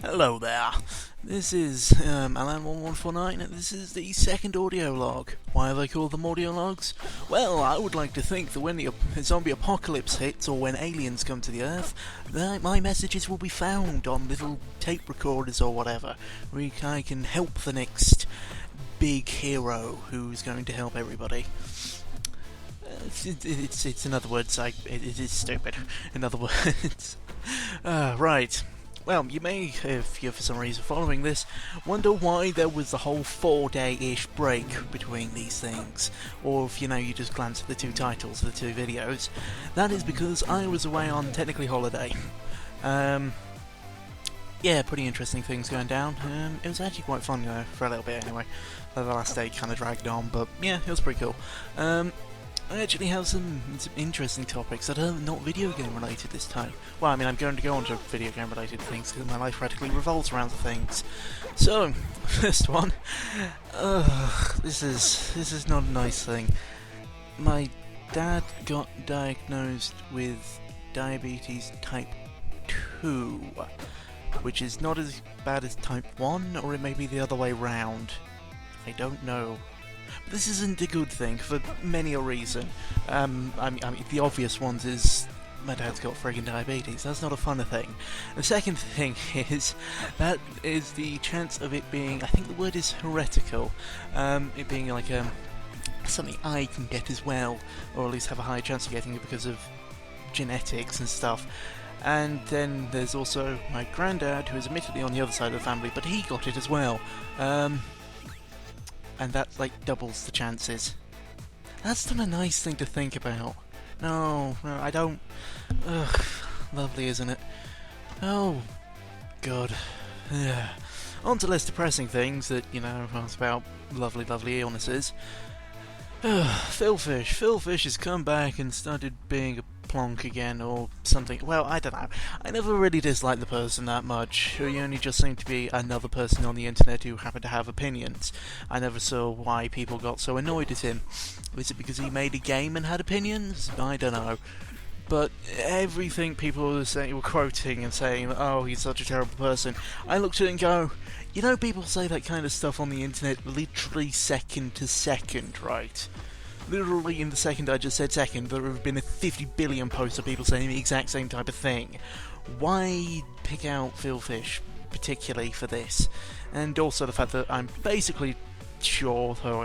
Hello there. This is Alan1149 and this is the second audio log. Why are they called them audio logs? Well, I would like to think that when the zombie apocalypse hits or when aliens come to the Earth, my messages will be found on little tape recorders or whatever. I can help the next big hero who's going to help everybody. It's in other words, it is stupid. In other words. Right. Well, you may, if you're for some reason following this, wonder why there was the whole 4-day-ish break between these things. Or if, you just glance at the two titles of the two videos. That is because I was away on technically holiday. Yeah, pretty interesting things going down. It was actually quite fun, for a little bit anyway. The last day kind of dragged on, but yeah, it was pretty cool. I actually have some interesting topics that are not video game related this time. Well, I mean, I'm going to go on to video game related things because my life practically revolves around the things. So, first one. This is not a nice thing. My dad got diagnosed with diabetes type 2, which is not as bad as type 1, or it may be the other way round. I don't know. But this isn't a good thing for many a reason. I mean, the obvious ones is my dad's got friggin' diabetes. That's not a fun thing. The second thing is that is the chance of it being, I think the word is heretical. It being like something I can get as well, or at least have a high chance of getting it because of genetics and stuff. And then there's also my granddad, who is admittedly on the other side of the family, but he got it as well. And that, doubles the chances. That's not a nice thing to think about. No, I don't... Ugh, lovely, isn't it? Oh, God. Yeah. On to less depressing things that, it's about lovely illnesses. Philfish. Philfish has come back and started being a plonk again, or something. Well, I don't know. I never really disliked the person that much. He only just seemed to be another person on the internet who happened to have opinions. I never saw why people got so annoyed at him. Was it because he made a game and had opinions? I don't know. But everything people were quoting and saying, oh, he's such a terrible person, I looked at it and go, people say that kind of stuff on the internet literally second to second, right? Literally in the second I just said second, there have been 50 billion posts of people saying the exact same type of thing. Why pick out Philfish particularly for this? And also the fact that I'm basically sure, though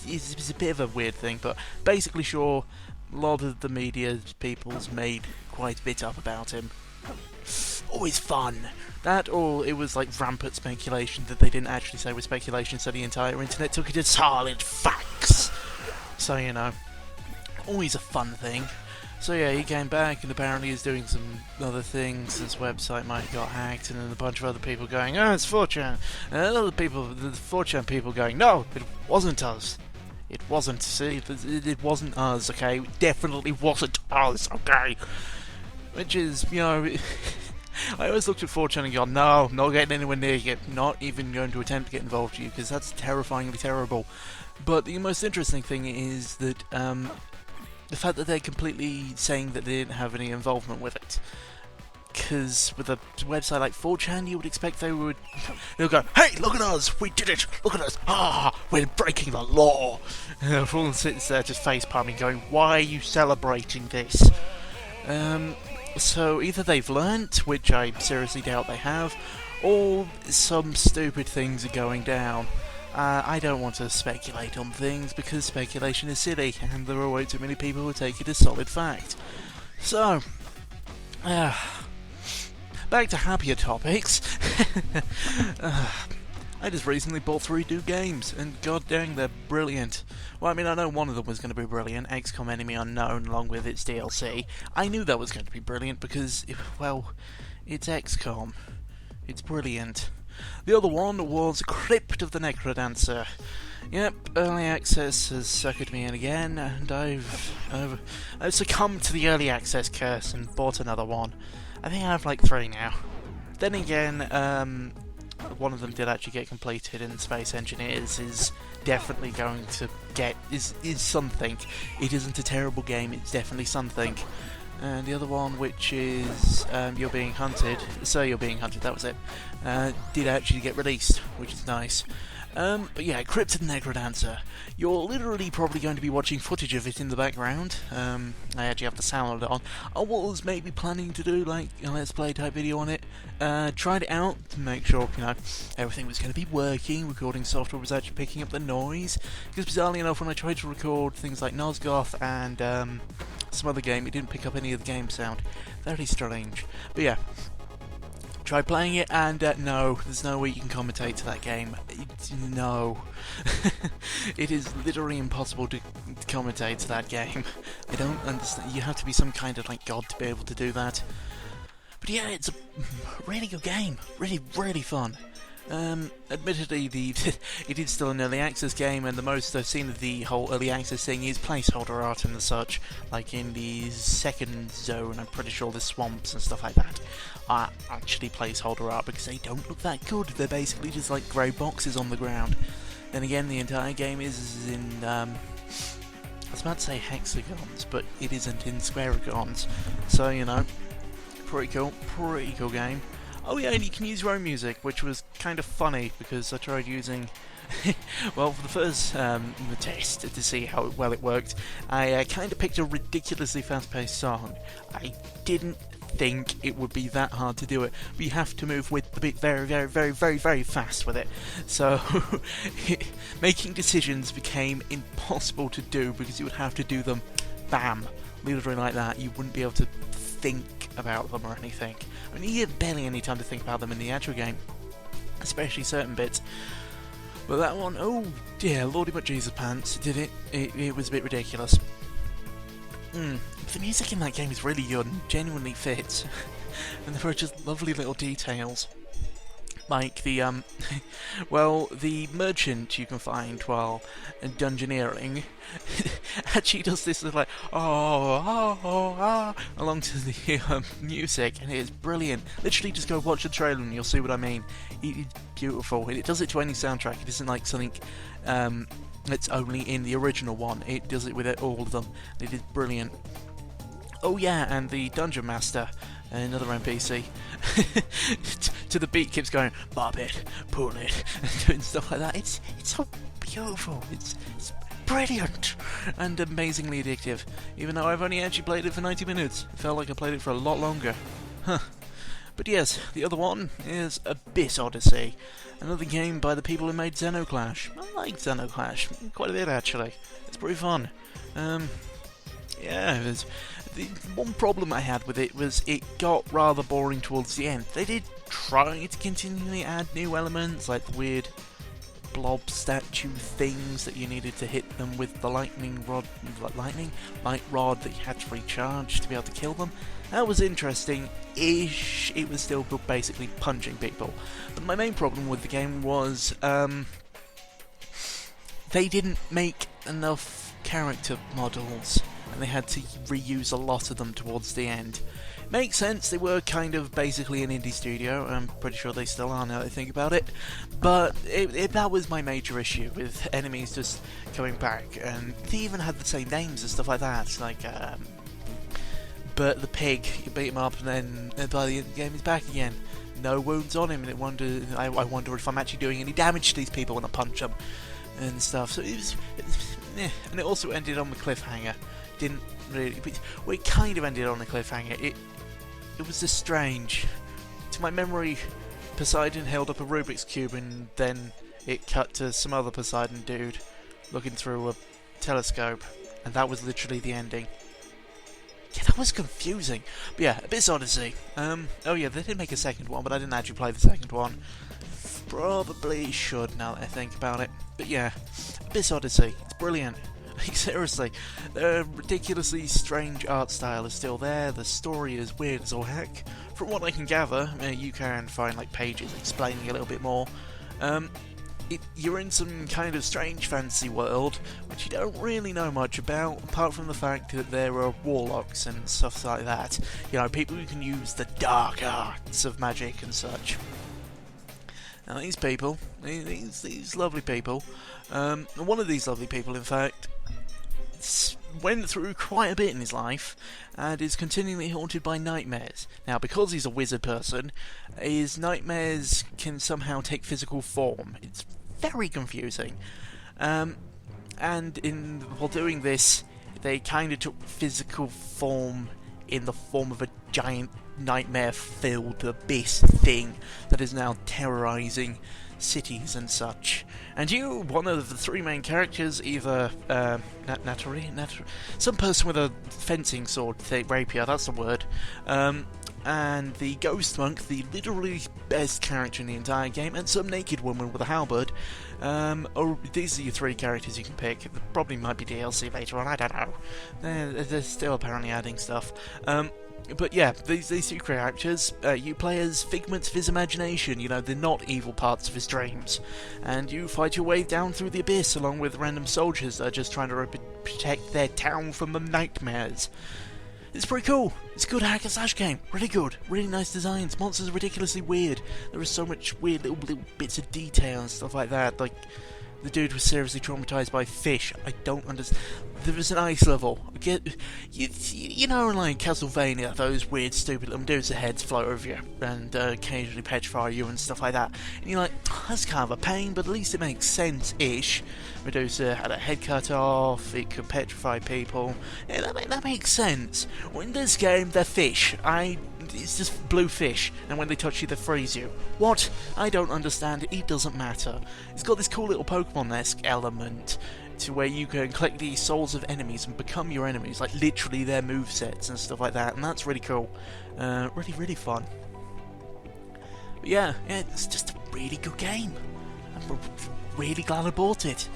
it's a bit of a weird thing, but basically sure a lot of the media people's made quite a bit up about him. Always fun. That, or it was rampant speculation that they didn't actually say was speculation, so the entire internet took it as solid facts. So, always a fun thing. So yeah, he came back and apparently he's doing some other things. His website might have got hacked, and then a bunch of other people going, oh, it's 4chan. And other people, the 4chan people going, no, it wasn't us. It wasn't, see, it wasn't us, okay? It definitely wasn't us, okay? Which is, I always looked at 4chan and gone, no, not getting anywhere near you, not even going to attempt to get involved with you, because that's terrifyingly terrible. But the most interesting thing is that, the fact that they're completely saying that they didn't have any involvement with it. Because with a website like 4chan, you would expect they'll go, hey, look at us, we did it, look at us, we're breaking the law. And everyone sits there just face palming going, why are you celebrating this? So either they've learnt, which I seriously doubt they have, or some stupid things are going down. I don't want to speculate on things because speculation is silly, and there are way too many people who take it as solid fact. So, back to happier topics. I just recently bought 3 new games, and god dang, they're brilliant. Well, I mean, I know one of them was going to be brilliant, XCOM Enemy Unknown, along with its DLC. I knew that was going to be brilliant because, it's XCOM. It's brilliant. The other one was Crypt of the Necrodancer. Yep, early access has suckered me in again, and I've succumbed to the early access curse and bought another one. I think I have 3 now. Then again, one of them did actually get completed, and Space Engineers is definitely going to get is something. It isn't a terrible game, it's definitely something. and the other one, which is You're Being Hunted, So You're Being Hunted, that was it, did actually get released, which is nice. But yeah, Crypt and Necrodancer. You're literally probably going to be watching footage of it in the background. I actually have the sound on. I was maybe planning to do like a Let's Play type video on it. Tried it out to make sure, everything was going to be working. Recording software was actually picking up the noise. Because bizarrely enough, when I tried to record things like Nosgoth and some other game, it didn't pick up any of the game sound. Very strange. But yeah. Tried playing it, and no, there's no way you can commentate to that game. No. It is literally impossible to commentate to that game. I don't understand. You have to be some kind of like god to be able to do that. But yeah, it's a really good game. Really, really fun. Admittedly, it is still an early access game, and the most I've seen of the whole early access thing is placeholder art and such, like in the second zone. I'm pretty sure there's swamps and stuff like that are actually placeholder art because they don't look that good. They're basically just like grey boxes on the ground. Then again, the entire game is in, I was about to say hexagons, but it isn't in squaregons. So, pretty cool game. Oh yeah, and you can use your own music, which was kind of funny, because I tried using... well, for the first test, to see how well it worked, I kind of picked a ridiculously fast-paced song. I didn't think it would be that hard to do it, but you have to move with the beat very, very, very, very, very fast with it. So, making decisions became impossible to do, because you would have to do them, bam, literally like that. You wouldn't be able to think about them or anything. I mean, you get barely any time to think about them in the actual game, especially certain bits. But that one, oh dear, lordy but Jesus pants, did it? It was a bit ridiculous. The music in that game is really good and genuinely fits, and there are just lovely little details. Like the, well, the merchant you can find while dungeoneering actually does this like, along to the music, and it is brilliant. Literally just go watch the trailer and you'll see what I mean. It is beautiful, and it does it to any soundtrack. It isn't like something that's only in the original one. It does it with all of them. It is brilliant. Oh yeah, and the Dungeon Master, another NPC, to the beat keeps going, bob it, pull it, and doing stuff like that. It's so beautiful, it's brilliant, and amazingly addictive, even though I've only actually played it for 90 minutes. It felt like I played it for a lot longer. But yes, the other one is Abyss Odyssey, another game by the people who made Xenoclash. I like Xenoclash, quite a bit actually. It's pretty fun. Yeah, the one problem I had with it was it got rather boring towards the end. They did try to continually add new elements, like the weird blob statue things that you needed to hit them with the light rod that you had to recharge to be able to kill them. That was interesting-ish. It was still basically punching people. But my main problem with the game was they didn't make enough character models, and they had to reuse a lot of them towards the end. Makes sense, they were kind of basically an indie studio. I'm pretty sure they still are now that I think about it. But that was my major issue, with enemies just coming back. And they even had the same names and stuff like that. Like, Bert the Pig, you beat him up and then by the end of the game he's back again. No wounds on him, and I wonder if I'm actually doing any damage to these people when I punch them and stuff. So it was and it also ended on the cliffhanger. Didn't really, well, it kind of ended on a cliffhanger. It was just strange. To my memory, Poseidon held up a Rubik's Cube, and then it cut to some other Poseidon dude looking through a telescope, and that was literally the ending. Yeah, that was confusing. But yeah, Abyss Odyssey. Oh yeah, they did make a second one, but I didn't actually play the second one. Probably should now that I think about it. But yeah, Abyss Odyssey. It's brilliant. Like, seriously, the ridiculously strange art style is still there, the story is weird as all heck. From what I can gather, you can find like pages explaining a little bit more. You're in some kind of strange fantasy world, which you don't really know much about, apart from the fact that there are warlocks and stuff like that. People who can use the dark arts of magic and such. Now these people, these lovely people, one of these lovely people in fact, went through quite a bit in his life and is continually haunted by nightmares. Now, because he's a wizard person, his nightmares can somehow take physical form. It's very confusing. And while doing this, they kind of took physical form in the form of a giant nightmare-filled abyss thing that is now terrorizing cities and such. And you, one of the three main characters, either some person with a fencing sword, rapier, that's the word, and the ghost monk, the literally best character in the entire game, and some naked woman with a halberd. These are your three characters you can pick. There probably might be DLC later on, I don't know. They're still apparently adding stuff. But yeah, these two characters, you play as figments of his imagination, you know, they're not evil parts of his dreams. And you fight your way down through the abyss along with random soldiers that are just trying to protect their town from the nightmares. It's pretty cool. It's a good hack and slash game. Really good. Really nice designs. Monsters are ridiculously weird. There is so much weird little bits of detail and stuff like that. Like, the dude was seriously traumatized by fish. I don't understand. There was an ice level. You know, like Castlevania, those weird, stupid little dudes with heads float over you and occasionally petrify you and stuff like that. And you're like, oh, that's kind of a pain, but at least it makes sense-ish. Medusa had a head cut off, it could petrify people. Yeah, that makes sense. Well, in this game, they're fish. It's just blue fish, and when they touch you, they freeze you. What? I don't understand. It doesn't matter. It's got this cool little Pokemon-esque element to where you can collect the souls of enemies and become your enemies, like literally their movesets and stuff like that, and that's really cool. Really fun. But yeah, it's just a really good game. I'm really glad I bought it.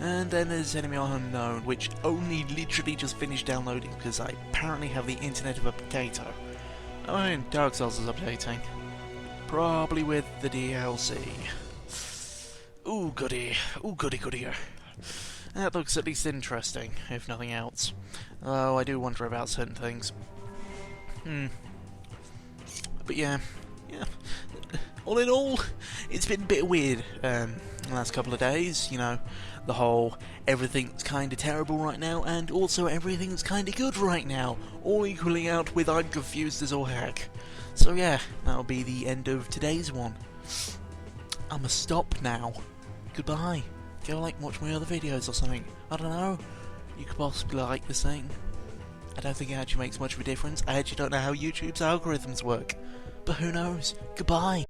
And then there's Enemy Unknown, which only literally just finished downloading because I apparently have the internet of a potato. Oh, and Dark Souls is updating. Probably with the DLC. Ooh, goody. Ooh, goody. That looks at least interesting, if nothing else. Though I do wonder about certain things. But yeah. All in all, it's been a bit weird the last couple of days, you know. The whole everything's kinda terrible right now, and also everything's kinda good right now, all equaling out with I'm confused as all heck. So yeah, that'll be the end of today's one. I'ma stop now. Goodbye. Go watch my other videos or something. I don't know. You could possibly like this thing. I don't think it actually makes much of a difference. I actually don't know how YouTube's algorithms work. But who knows? Goodbye.